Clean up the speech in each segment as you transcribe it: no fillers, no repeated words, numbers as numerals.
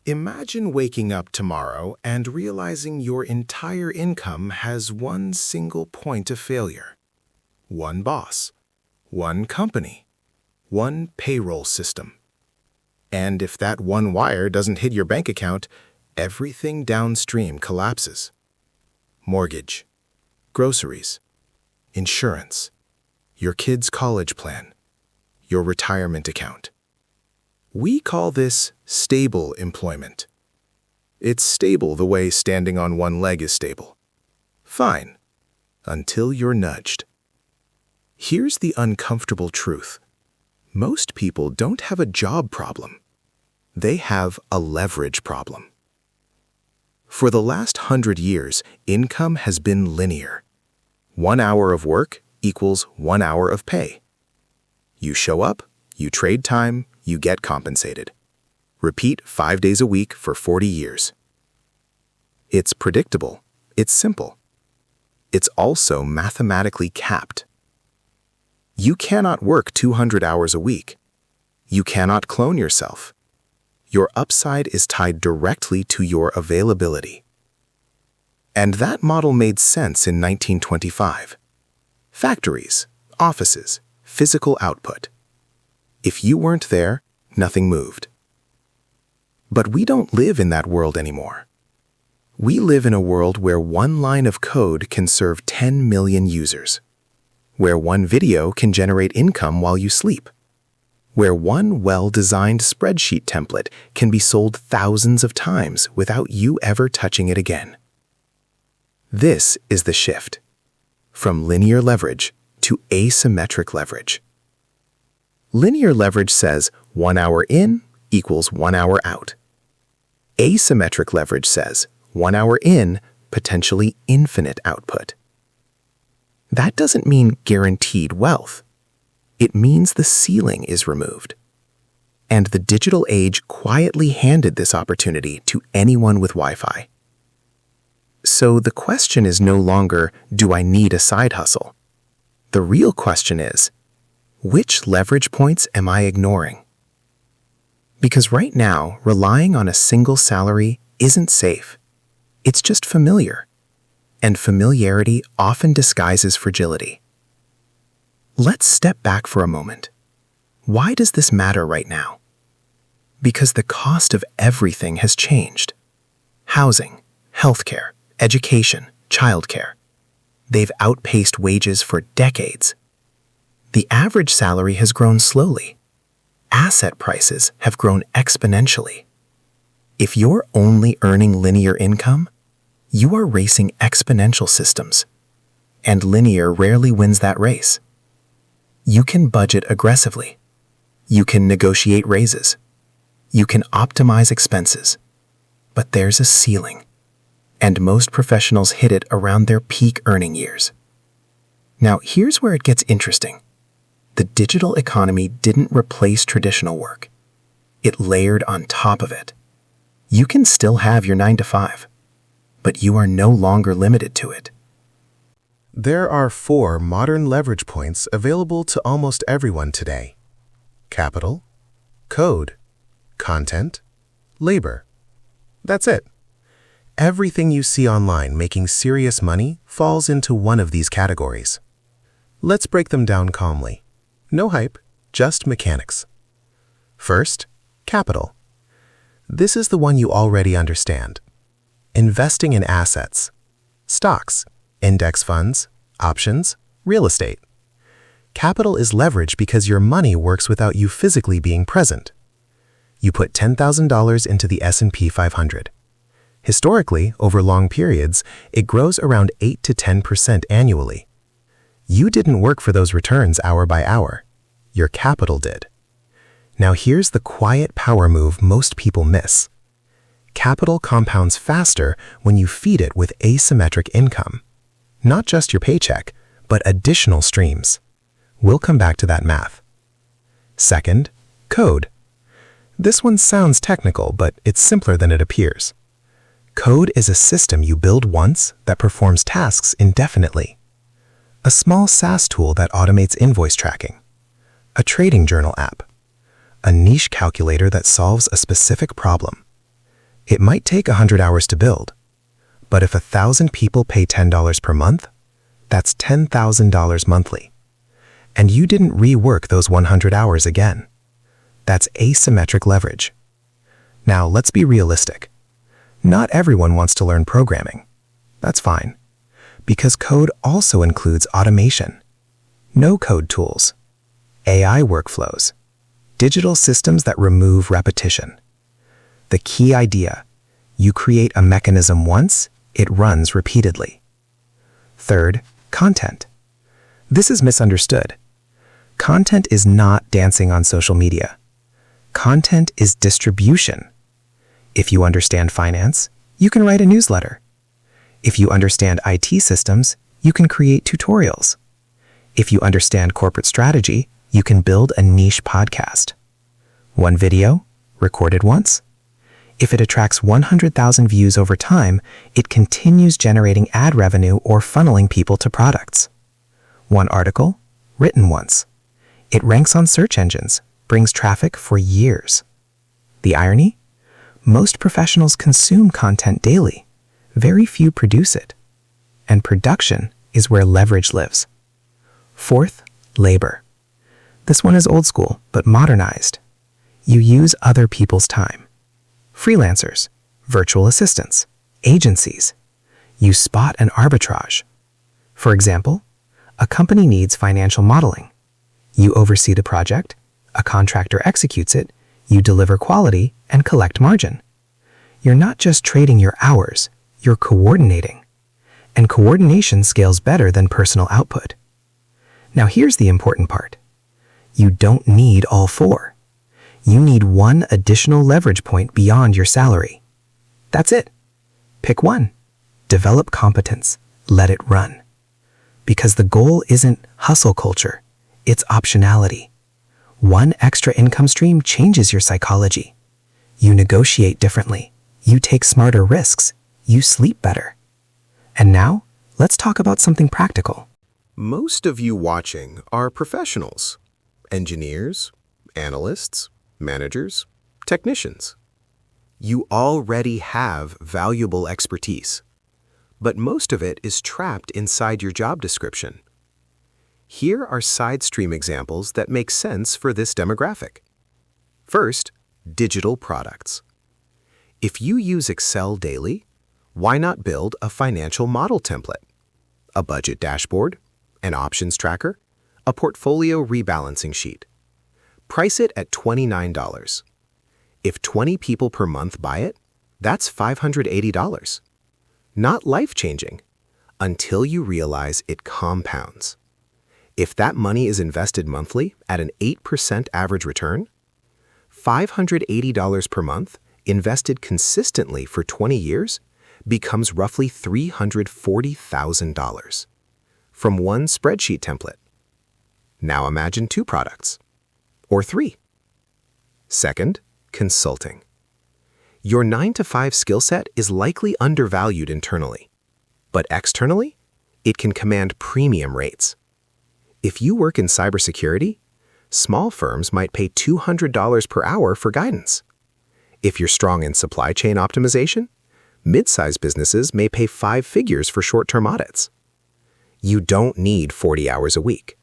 Imagine waking up tomorrow and realizing your entire income has one single point of failure. One boss, one company, one payroll system. And if that one wire doesn't hit your bank account, everything downstream collapses. Mortgage, groceries, insurance, your kid's college plan, your retirement account. We call this stable employment. It's stable the way standing on one leg is stable. Fine, until you're nudged. Here's the uncomfortable truth. Most people don't have a job problem. They have a leverage problem. For the last 100 years, income has been linear. 1 hour of work equals 1 hour of pay. You show up, you trade time, you get compensated. Repeat 5 days a week for 40 years. It's predictable. It's simple. It's also mathematically capped. You cannot work 200 hours a week. You cannot clone yourself. Your upside is tied directly to your availability. And that model made sense in 1925. Factories, offices, physical output. If you weren't there, nothing moved. But we don't live in that world anymore. We live in a world where one line of code can serve 10 million users, where one video can generate income while you sleep, where one well-designed spreadsheet template can be sold thousands of times without you ever touching it again. This is the shift, from linear leverage to asymmetric leverage. Linear leverage says 1 hour in equals 1 hour out. Asymmetric leverage says 1 hour in, potentially infinite output. That doesn't mean guaranteed wealth. It means the ceiling is removed. And the digital age quietly handed this opportunity to anyone with Wi-Fi. So the question is no longer, do I need a side hustle? The real question is, which leverage points am I ignoring? Because right now, relying on a single salary isn't safe. It's just familiar. And familiarity often disguises fragility. Let's step back for a moment. Why does this matter right now? Because the cost of everything has changed. Housing, healthcare, education, childcare. They've outpaced wages for decades. The average salary has grown slowly. Asset prices have grown exponentially. If you're only earning linear income, you are racing exponential systems, and linear rarely wins that race. You can budget aggressively. You can negotiate raises. You can optimize expenses. But there's a ceiling, and most professionals hit it around their peak earning years. Now, here's where it gets interesting. The digital economy didn't replace traditional work. It layered on top of it. You can still have your 9 to 5. But you are no longer limited to it. There are 4 modern leverage points available to almost everyone today: capital, code, content, labor. That's it. Everything you see online making serious money falls into one of these categories. Let's break them down calmly. No hype, just mechanics. First, capital. This is the one you already understand. Investing in assets, stocks, index funds, options, real estate. Capital is leverage because your money works without you physically being present. You put $10,000 into the S&P 500. Historically, over long periods, it grows around 8 to 10% annually. You didn't work for those returns hour by hour. Your capital did. Now here's the quiet power move most people miss. Capital compounds faster when you feed it with asymmetric income. Not just your paycheck, but additional streams. We'll come back to that math. Second, code. This one sounds technical, but it's simpler than it appears. Code is a system you build once that performs tasks indefinitely. A small SaaS tool that automates invoice tracking. A trading journal app. A niche calculator that solves a specific problem. It might take 100 hours to build, but if 1,000 people pay $10 per month, that's $10,000 monthly. And you didn't rework those 100 hours again. That's asymmetric leverage. Now, let's be realistic. Not everyone wants to learn programming. That's fine, because code also includes automation, no-code tools, AI workflows, digital systems that remove repetition. The key idea: you create a mechanism once, it runs repeatedly. Third, content. This is misunderstood. Content is not dancing on social media. Content is distribution. If you understand finance, you can write a newsletter. If you understand IT systems, you can create tutorials. If you understand corporate strategy, you can build a niche podcast. One video, recorded once. If it attracts 100,000 views over time, it continues generating ad revenue or funneling people to products. One article, written once. It ranks on search engines, brings traffic for years. The irony? Most professionals consume content daily. Very few produce it. And production is where leverage lives. Fourth, labor. This one is old school, but modernized. You use other people's time. Freelancers, virtual assistants, agencies. You spot and arbitrage. For example, a company needs financial modeling. You oversee the project, a contractor executes it, you deliver quality and collect margin. You're not just trading your hours, you're coordinating. And coordination scales better than personal output. Now here's the important part. You don't need all four. You need one additional leverage point beyond your salary. That's it. Pick one. Develop competence. Let it run. Because the goal isn't hustle culture. It's optionality. One extra income stream changes your psychology. You negotiate differently. You take smarter risks. You sleep better. And now, let's talk about something practical. Most of you watching are professionals, engineers, analysts, managers, technicians. You already have valuable expertise, but most of it is trapped inside your job description. Here are side stream examples that make sense for this demographic. First, digital products. If you use Excel daily, why not build a financial model template, a budget dashboard, an options tracker, a portfolio rebalancing sheet? Price it at $29. If 20 people per month buy it, that's $580. Not life-changing, until you realize it compounds. If that money is invested monthly at an 8% average return, $580 per month invested consistently for 20 years becomes roughly $340,000 from one spreadsheet template. Now imagine 2 products, or 3. Second, consulting. Your 9-to-5 skill set is likely undervalued internally, but externally, it can command premium rates. If you work in cybersecurity, small firms might pay $200 per hour for guidance. If you're strong in supply chain optimization, mid-sized businesses may pay 5 figures for short-term audits. You don't need 40 hours a week.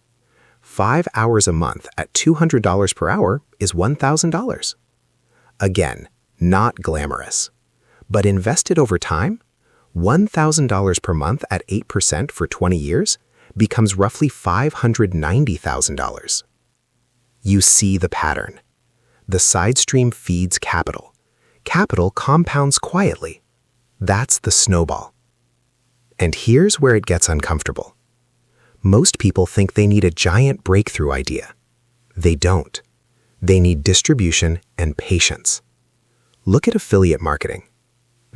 5 hours a month at $200 per hour is $1,000. Again, not glamorous. But invested over time, $1,000 per month at 8% for 20 years becomes roughly $590,000. You see the pattern. The side stream feeds capital. Capital compounds quietly. That's the snowball. And here's where it gets uncomfortable. Most people think they need a giant breakthrough idea. They don't. They need distribution and patience. Look at affiliate marketing.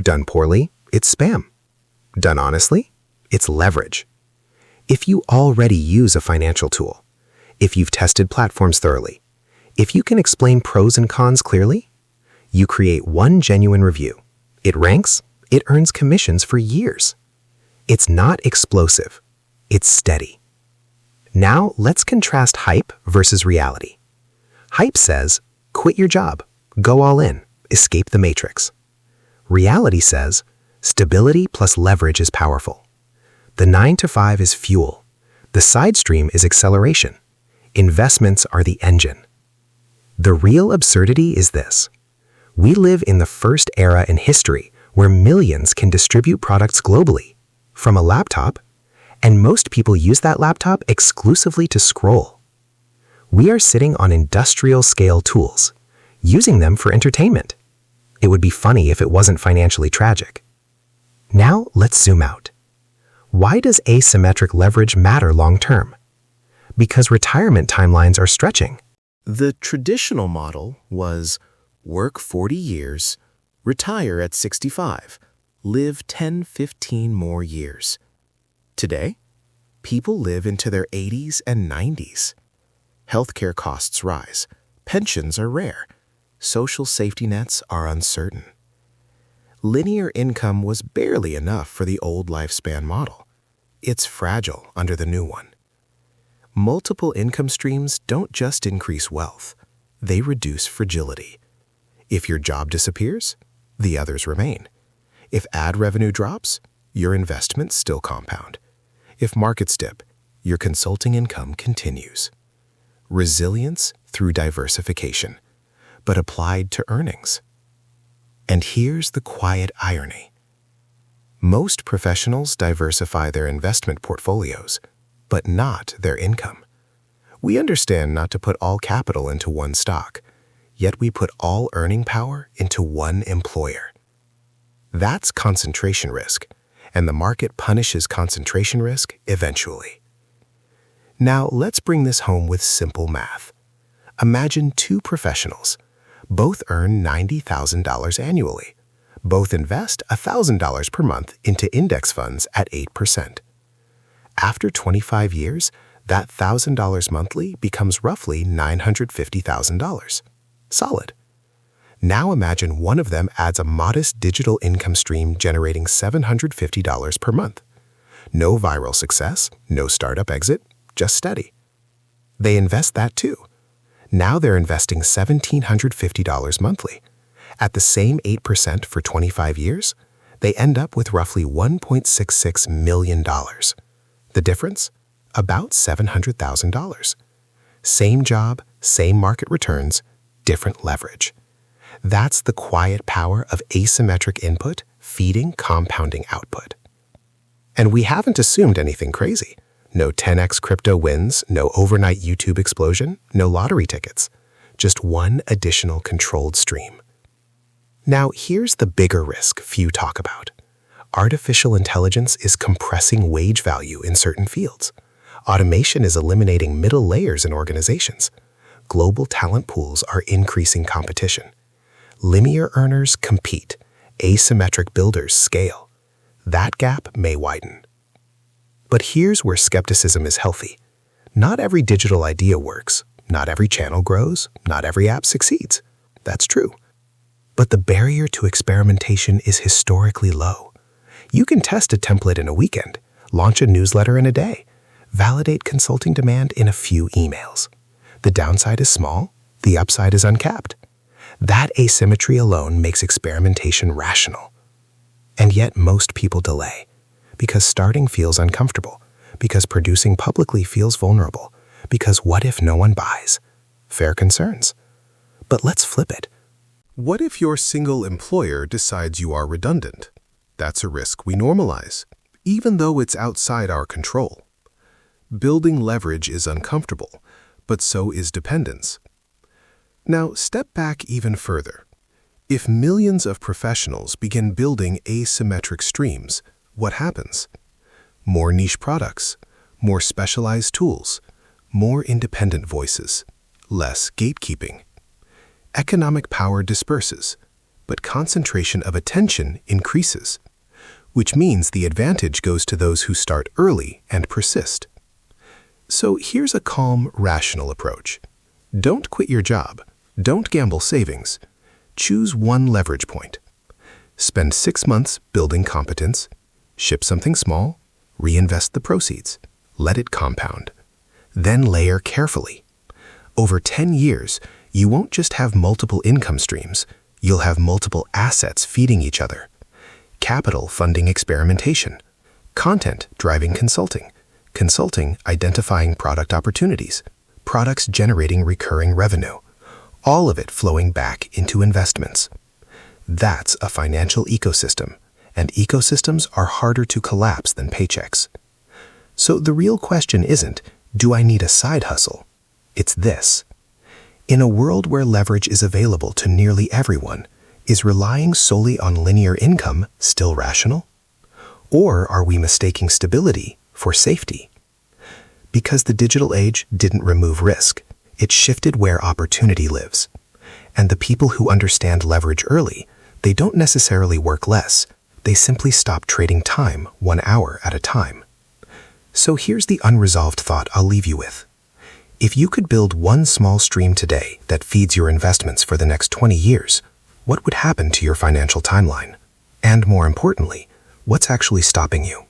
Done poorly, it's spam. Done honestly, it's leverage. If you already use a financial tool, if you've tested platforms thoroughly, if you can explain pros and cons clearly, you create one genuine review. It ranks, it earns commissions for years. It's not explosive, it's steady. Now let's contrast hype versus reality. Hype says, quit your job, go all in, escape the matrix. Reality says, stability plus leverage is powerful. The 9 to 5 is fuel. The side stream is acceleration. Investments are the engine. The real absurdity is this. We live in the first era in history where millions can distribute products globally, from a laptop, and most people use that laptop exclusively to scroll. We are sitting on industrial-scale tools, using them for entertainment. It would be funny if it wasn't financially tragic. Now let's zoom out. Why does asymmetric leverage matter long-term? Because retirement timelines are stretching. The traditional model was work 40 years, retire at 65, live 10-15 more years. Today, people live into their 80s and 90s. Healthcare costs rise, pensions are rare, social safety nets are uncertain. Linear income was barely enough for the old lifespan model. It's fragile under the new one. Multiple income streams don't just increase wealth, they reduce fragility. If your job disappears, the others remain. If ad revenue drops, your investments still compound. If markets dip, your consulting income continues. Resilience through diversification, but applied to earnings. And here's the quiet irony. Most professionals diversify their investment portfolios, but not their income. We understand not to put all capital into one stock, yet we put all earning power into one employer. That's concentration risk, and the market punishes concentration risk eventually. Now let's bring this home with simple math. Imagine two professionals. Both earn $90,000 annually. Both invest $1,000 per month into index funds at 8%. After 25 years, that $1,000 monthly becomes roughly $950,000. Solid. Now imagine one of them adds a modest digital income stream generating $750 per month. No viral success, no startup exit, just steady. They invest that too. Now they're investing $1,750 monthly. At the same 8% for 25 years, they end up with roughly $1.66 million. The difference? About $700,000. Same job, same market returns, different leverage. That's the quiet power of asymmetric input feeding compounding output. And we haven't assumed anything crazy. No 10x crypto wins, no overnight YouTube explosion, no lottery tickets. Just one additional controlled stream. Now here's the bigger risk few talk about. Artificial intelligence is compressing wage value in certain fields. Automation is eliminating middle layers in organizations. Global talent pools are increasing competition. Linear earners compete. Asymmetric builders scale. That gap may widen. But here's where skepticism is healthy. Not every digital idea works. Not every channel grows. Not every app succeeds. That's true. But the barrier to experimentation is historically low. You can test a template in a weekend, launch a newsletter in a day, validate consulting demand in a few emails. The downside is small, the upside is uncapped. That asymmetry alone makes experimentation rational. And yet most people delay, because starting feels uncomfortable, because producing publicly feels vulnerable, because what if no one buys? Fair concerns. But let's flip it. What if your single employer decides you are redundant? That's a risk we normalize, even though it's outside our control. Building leverage is uncomfortable, but so is dependence. Now, step back even further. If millions of professionals begin building asymmetric streams, what happens? More niche products, more specialized tools, more independent voices, less gatekeeping. Economic power disperses, but concentration of attention increases, which means the advantage goes to those who start early and persist. So here's a calm, rational approach. Don't quit your job. Don't gamble savings. Choose one leverage point. Spend 6 months building competence. Ship something small. Reinvest the proceeds. Let it compound. Then layer carefully. Over 10 years, you won't just have multiple income streams. You'll have multiple assets feeding each other. Capital funding experimentation. Content driving consulting. Consulting identifying product opportunities. Products generating recurring revenue. All of it flowing back into investments. That's a financial ecosystem, and ecosystems are harder to collapse than paychecks. So the real question isn't, do I need a side hustle? It's this. In a world where leverage is available to nearly everyone, is relying solely on linear income still rational? Or are we mistaking stability for safety? Because the digital age didn't remove risk, it shifted where opportunity lives. And the people who understand leverage early, they don't necessarily work less, they simply stop trading time 1 hour at a time. So here's the unresolved thought I'll leave you with. If you could build one small stream today that feeds your investments for the next 20 years, what would happen to your financial timeline? And more importantly, what's actually stopping you?